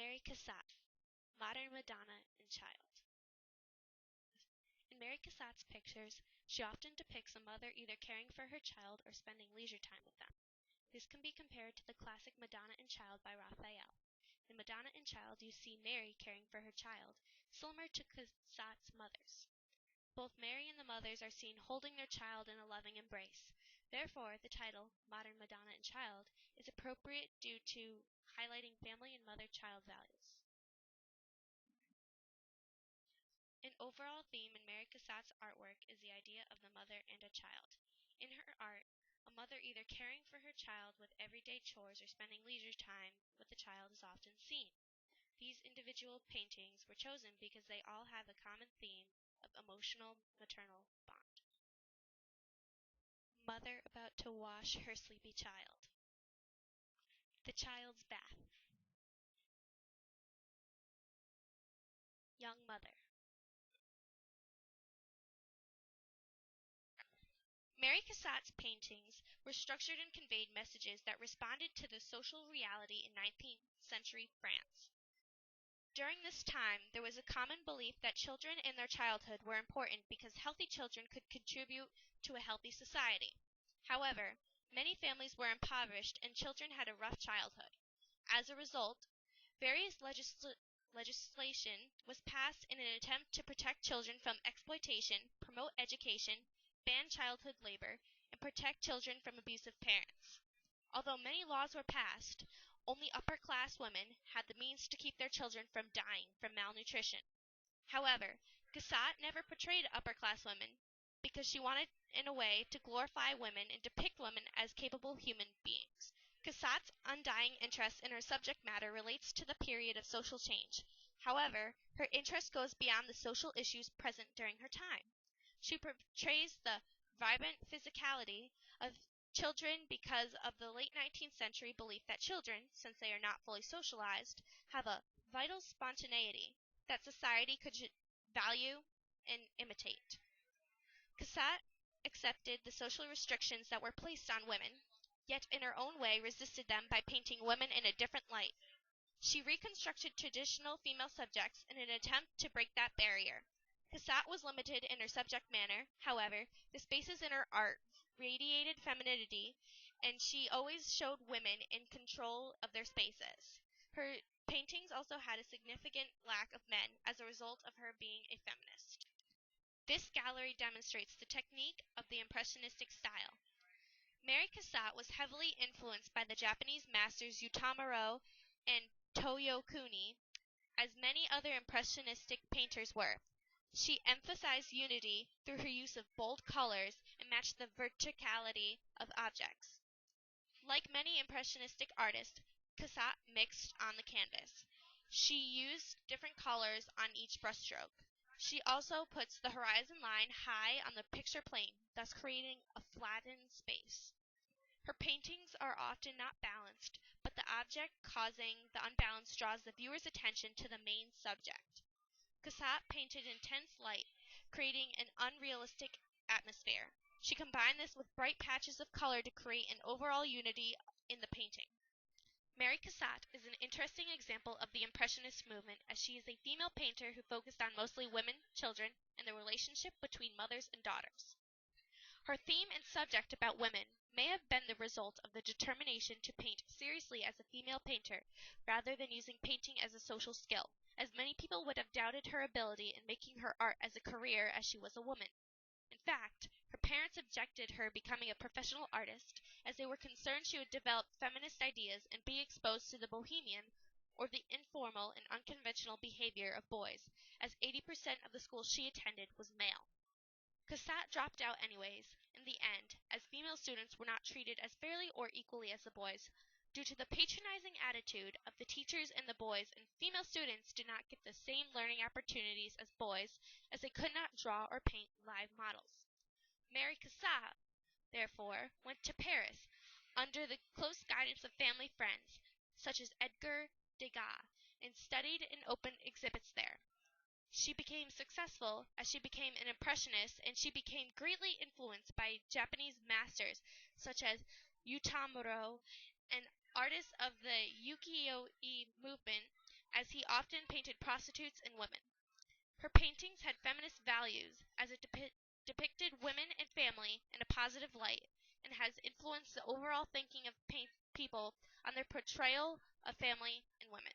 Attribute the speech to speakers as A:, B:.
A: Mary Cassatt, Modern Madonna and Child. In Mary Cassatt's pictures, she often depicts a mother either caring for her child or spending leisure time with them. This can be compared to the classic Madonna and Child by Raphael. In Madonna and Child, you see Mary caring for her child, similar to Cassatt's mothers. Both Mary and the mothers are seen holding their child in a loving embrace. Therefore, the title, Modern Madonna and Child, is appropriate due to highlighting family and mother-child values. An overall theme in Mary Cassatt's artwork is the idea of the mother and a child. In her art, a mother either caring for her child with everyday chores or spending leisure time with the child is often seen. These individual paintings were chosen because they all have a common theme of emotional maternal bond. Mother about to wash her sleepy child. The child's bath. Young mother. Mary Cassatt's paintings were structured and conveyed messages that responded to the social reality in 19th century France. During this time, there was a common belief that children in their childhood were important because healthy children could contribute to a healthy society. However, many families were impoverished and children had a rough childhood. As a result, various legislation was passed in an attempt to protect children from exploitation, promote education, ban childhood labor, and protect children from abusive parents. Although many laws were passed, only upper-class women had the means to keep their children from dying from malnutrition. However, Cassatt never portrayed upper-class women because she wanted, in a way, to glorify women and depict women as capable human beings. Cassatt's undying interest in her subject matter relates to the period of social change. However, her interest goes beyond the social issues present during her time. She portrays the vibrant physicality of children because of the late 19th century belief that children, since they are not fully socialized, have a vital spontaneity that society could value and imitate. Cassatt accepted the social restrictions that were placed on women, yet in her own way resisted them by painting women in a different light. She reconstructed traditional female subjects in an attempt to break that barrier. Cassatt was limited in her subject matter, however, the spaces in her art radiated femininity, and she always showed women in control of their spaces. Her paintings also had a significant lack of men as a result of her being a feminist. This gallery demonstrates the technique of the Impressionistic style. Mary Cassatt was heavily influenced by the Japanese masters Utamaro and Toyokuni, as many other Impressionistic painters were. She emphasized unity through her use of bold colors and matched the verticality of objects. Like many Impressionistic artists, Cassatt mixed on the canvas. She used different colors on each brushstroke. She also puts the horizon line high on the picture plane, thus creating a flattened space. Her paintings are often not balanced, but the object causing the unbalance draws the viewer's attention to the main subject. Cassatt painted intense light, creating an unrealistic atmosphere. She combined this with bright patches of color to create an overall unity in the painting. Mary Cassatt is an interesting example of the Impressionist movement, as she is a female painter who focused on mostly women, children, and the relationship between mothers and daughters. Her theme and subject about women may have been the result of the determination to paint seriously as a female painter, rather than using painting as a social skill, as many people would have doubted her ability in making her art as a career as she was a woman. In fact, her parents objected her becoming a professional artist, as they were concerned she would develop feminist ideas and be exposed to the bohemian, or the informal and unconventional behavior of boys, as 80% of the school she attended was male. Cassatt dropped out anyways, in the end, as female students were not treated as fairly or equally as the boys. Due to the patronizing attitude of the teachers and the boys, and female students did not get the same learning opportunities as boys, as they could not draw or paint live models. Mary Cassatt, therefore, went to Paris, under the close guidance of family friends, such as Edgar Degas, and studied and opened exhibits there. She became successful as she became an impressionist, and she became greatly influenced by Japanese masters such as Utamaro and artists of the ukiyo-e movement as he often painted prostitutes and women. Her paintings had feminist values, as it depicted women and family in a positive light, and has influenced the overall thinking of people on their portrayal of family and women.